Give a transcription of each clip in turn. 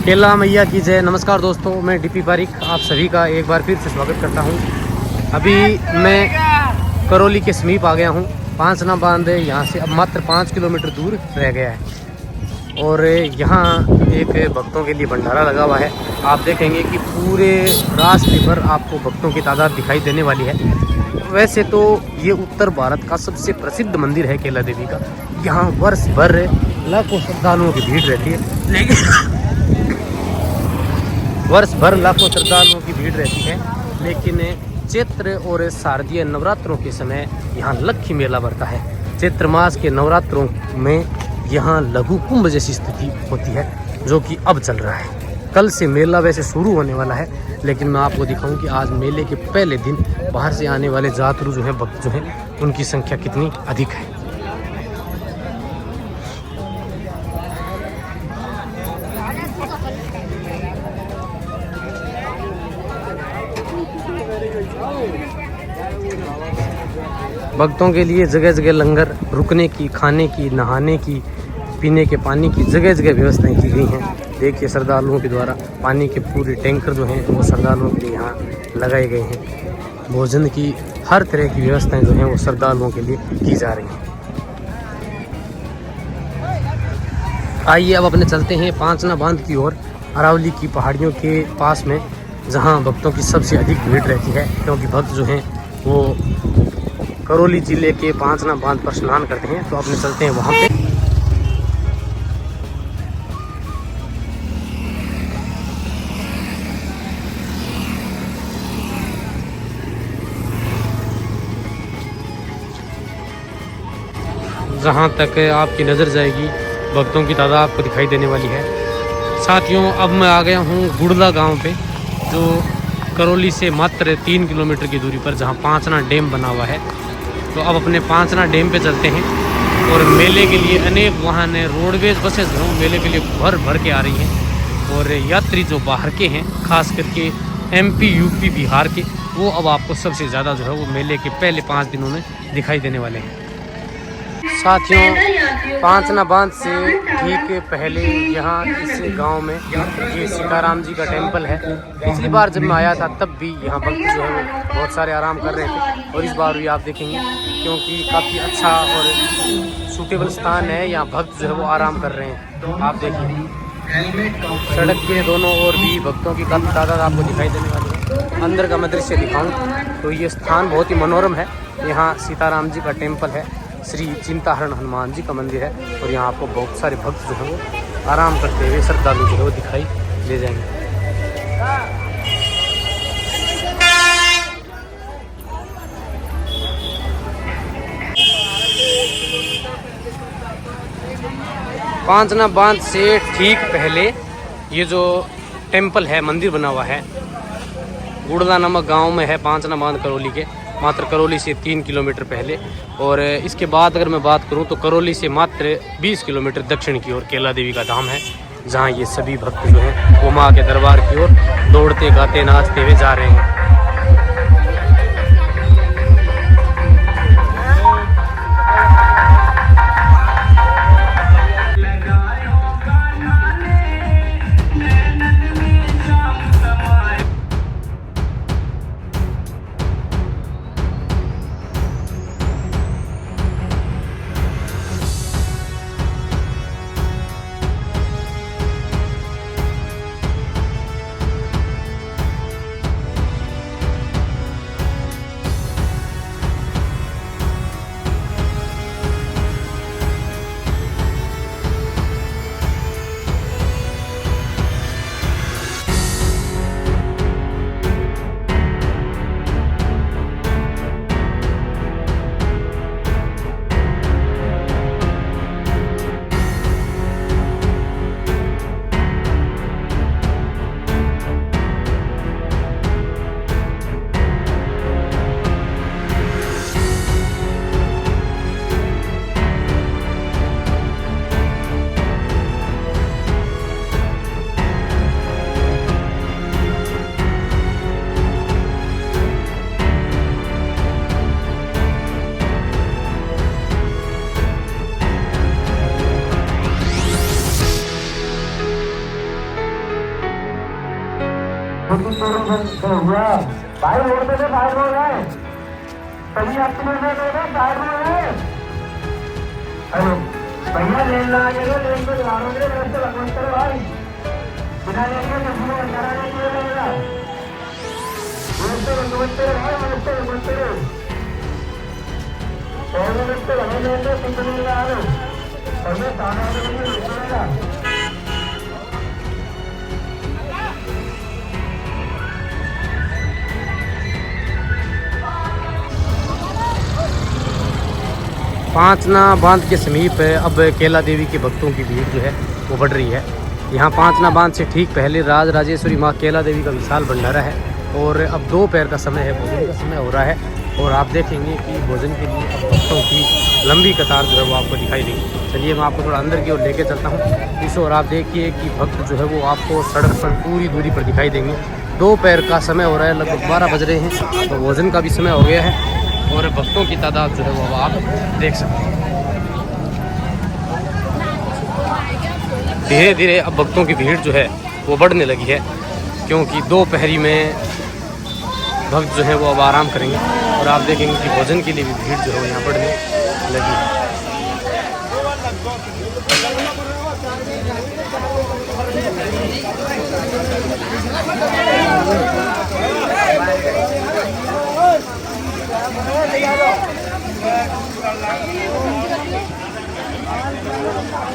केला मैया की जय। नमस्कार दोस्तों, मैं डीपी पारिक आप सभी का एक बार फिर से स्वागत करता हूं। अभी मैं करौली के समीप आ गया हूं। पांचना बांध यहाँ से अब मात्र 5 किलोमीटर दूर रह गया है और यहाँ एक भक्तों के लिए भंडारा लगा हुआ है। आप देखेंगे कि पूरे रास्ते पर आपको भक्तों की तादाद दिखाई देने वाली है। वैसे तो ये उत्तर भारत का सबसे प्रसिद्ध मंदिर है केला देवी का। यहाँ वर्ष भर लाखों श्रद्धालुओं की भीड़ रहती है, लेकिन वर्ष भर लाखों श्रद्धालुओं की भीड़ रहती है, लेकिन चैत्र और शारदीय नवरात्रों के समय यहाँ लक्ष्मी मेला बढ़ता है। चैत्र मास के नवरात्रों में यहाँ लघु कुंभ जैसी स्थिति होती है, जो कि अब चल रहा है। कल से मेला वैसे शुरू होने वाला है, लेकिन मैं आपको दिखाऊं कि आज मेले के पहले दिन बाहर से आने वाले यात्रु जो हैं, भक्त जो हैं, उनकी संख्या कितनी अधिक है। भक्तों के लिए जगह जगह लंगर, रुकने की, खाने की, नहाने की, पीने के पानी की जगह जगह व्यवस्थाएं की गई हैं। देखिए, श्रद्धालुओं के द्वारा पानी के पूरे टैंकर जो हैं वो श्रद्धालुओं के लिए यहाँ लगाए गए हैं। भोजन की हर तरह की व्यवस्थाएं जो हैं वो श्रद्धालुओं के लिए की जा रही हैं। आइए अब अपने चलते हैं पांचना बांध की ओर, अरावली की पहाड़ियों के पास में, जहाँ भक्तों की सबसे अधिक भीड़ रहती है, क्योंकि भक्त जो हैं वो करौली जिले के पांचना बांध पर स्नान करते हैं। तो अपने चलते हैं वहाँ पे। जहाँ तक आपकी नज़र जाएगी भक्तों की तादाद आपको दिखाई देने वाली है। साथियों, अब मैं आ गया हूँ गुड़ला गांव पे, जो करौली से मात्र 3 किलोमीटर की दूरी पर, जहाँ पांचना डैम बना हुआ है। तो अब अपने पांचना डैम पे चलते हैं और मेले के लिए अनेक वाहन रोडवेज बसेस जो मेले के लिए भर भर के आ रही हैं, और यात्री जो बाहर के हैं, खास करके MP, UP, बिहार के, वो अब आपको सबसे ज़्यादा जो है वो मेले के पहले 5 दिनों में दिखाई देने वाले हैं। साथियों, पांचना बांध से ठीक पहले यहाँ इस गांव में ये सीताराम जी का टेंपल है। पिछली बार जब मैं आया था तब भी यहाँ भक्त जो है वो बहुत सारे आराम कर रहे थे, और इस बार भी आप देखेंगे, क्योंकि काफ़ी अच्छा और सूटेबल स्थान है, यहाँ भक्त जो है वो आराम कर रहे हैं। आप देखिए, सड़क के दोनों ओर भी भक्तों की काफ़ी तादाद आपको दिखाई देने वाली है। अंदर का मैं दृश्य दिखाऊँ तो ये स्थान बहुत ही मनोरम है। यहाँ सीताराम जी का टेंपल है, श्री चिंताहरण हनुमान जी का मंदिर है, और यहाँ आपको बहुत सारे भक्त जो हैं वो आराम करते हुए श्रद्धालु जो है वो दिखाई दे जाएंगे। पांचना बांध से ठीक पहले ये जो टेंपल है, मंदिर बना हुआ है, गुड़ला नामक गांव में है। पांचना बांध करौली के मात्र करौली से 3 किलोमीटर पहले, और इसके बाद अगर मैं बात करूं तो करौली से मात्र 20 किलोमीटर दक्षिण की ओर केला देवी का धाम है, जहां ये सभी भक्त जो हैं वो माँ के दरबार की ओर दौड़ते, गाते, नाचते हुए जा रहे हैं। भाई रोड पे से बाहर हो रहा है, सभी आपके बाहर हो रहे हैं। हेलो भैया, लेन लगा के दो, लेन को चला रहे रास्ते लगवान करो भाई, बिना लेन के किसी को करा नहीं किया जाएगा। रास्ते लगवाते रहो भाई, रास्ते लगवाते रहो, और रास्ते लगे लेंगे कुछ नहीं लगा रहे, और मैं ताना वाले को रुकेगा। 5 बांध के समीप अब केला देवी के भक्तों की भीड़ जो है वो बढ़ रही है। यहाँ 5 बांध से ठीक पहले राज राजेश्वरी माँ केला देवी का विशाल भंडारा है और अब दोपहर का समय है, भोजन का समय हो रहा है और आप देखेंगे कि भोजन के लिए अब भक्तों की लंबी कतार जो है वो आपको दिखाई देगी। चलिए मैं आपको थोड़ा अंदर की ओर लेके चलता हूँ इस और आप देखिए कि भक्त जो है वो आपको सड़क पर पूरी दूरी पर दिखाई देंगे। दोपहर का समय हो रहा है, लगभग 12 बज रहे हैं, तो भोजन का भी समय हो गया है और भक्तों की तादाद जो है वो आप देख सकते हैं। धीरे धीरे अब भक्तों की भीड़ जो है वो बढ़ने लगी है, क्योंकि दोपहरी में भक्त जो है वो अब आराम करेंगे और आप देखेंगे कि भोजन के लिए भी भीड़ जो है वो यहाँ बढ़ने लगी है।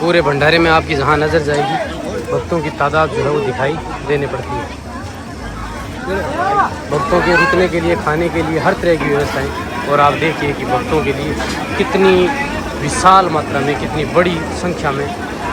पूरे भंडारे में आपकी जहाँ नज़र जाएगी भक्तों की तादाद जो है वो दिखाई देने पड़ती है। भक्तों के रुकने के लिए, खाने के लिए हर तरह की व्यवस्थाएं, और आप देखिए कि भक्तों के लिए कितनी विशाल मात्रा में, कितनी बड़ी संख्या में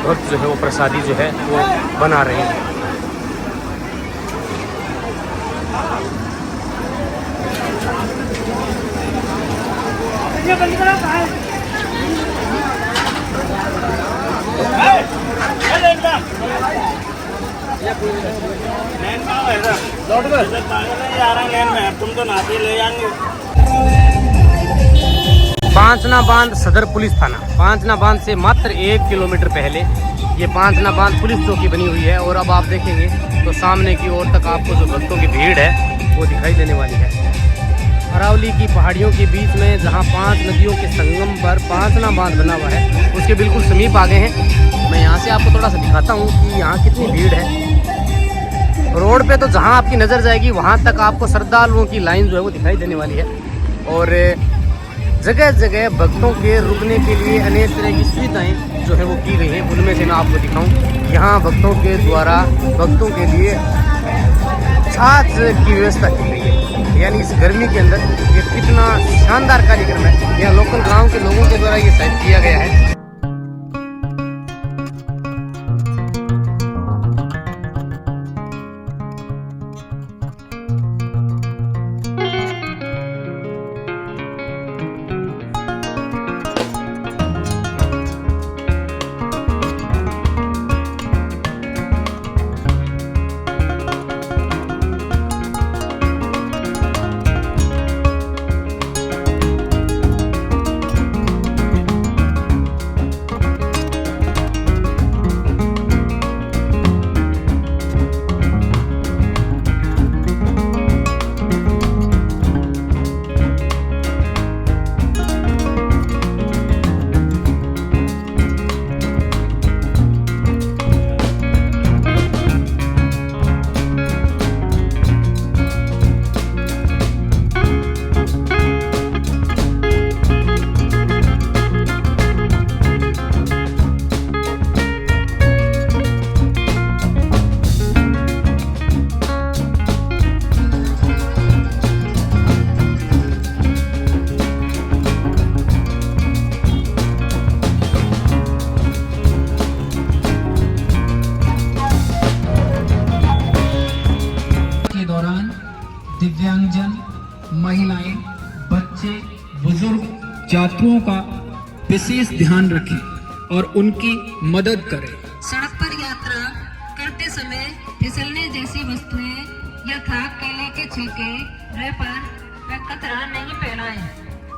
भक्त जो है वो प्रसादी जो है वो बना रहे हैं। तुम तो नाते ले जाएंगे। 5 बांध सदर पुलिस थाना, 5 बांध से मात्र 1 किलोमीटर पहले ये 5 बांध पुलिस चौकी बनी हुई है और अब आप देखेंगे तो सामने की ओर तक आपको जो भक्तों की भीड़ है वो दिखाई देने वाली है। अरावली की पहाड़ियों के बीच में जहां 5 नदियों के संगम पर 5 बांध बना हुआ है, उसके बिल्कुल समीप आ गए हैं। मैं यहाँ से आपको थोड़ा सा दिखाता हूँ कि यहाँ कितनी भीड़ है। रोड पे तो जहाँ आपकी नज़र जाएगी वहाँ तक आपको श्रद्धालुओं की लाइन जो है वो दिखाई देने वाली है और जगह जगह भक्तों के रुकने के लिए अनेक तरह की सुविधाएं जो है वो की गई हैं। उनमें से मैं आपको दिखाऊं, यहाँ भक्तों के द्वारा भक्तों के लिए छाछ की व्यवस्था की गई है। यानी इस गर्मी के अंदर ये कितना शानदार कार्यक्रम है, यहाँ लोकल गाँव के लोगों के द्वारा ये शायद किया गया है। दिव्यांगजन, महिलाएं, बच्चे, बुजुर्ग यात्रियों का विशेष ध्यान रखें और उनकी मदद करें। सड़क पर यात्रा करते समय फिसलने जैसी वस्तुएं यथा केले के छिलके, रैपर व कतरा नहीं फैलाएं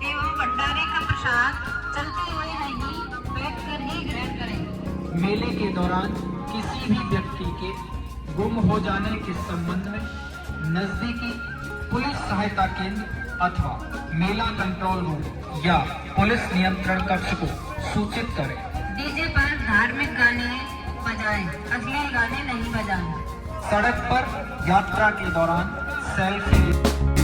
एवं भंडारे का प्रसाद चलते हुए नहीं बैठकर ही ग्रहण करें। मेले के दौरान किसी भी व्यक्ति के गुम हो जाने के संबंध में नजदीकी पुलिस सहायता केंद्र अथवा मेला कंट्रोल रूम या पुलिस नियंत्रण कक्ष को सूचित करें। डीजे पर धार्मिक गाने बजाएं, अश्लील गाने नहीं बजाएं। सड़क पर यात्रा के दौरान सेल्फी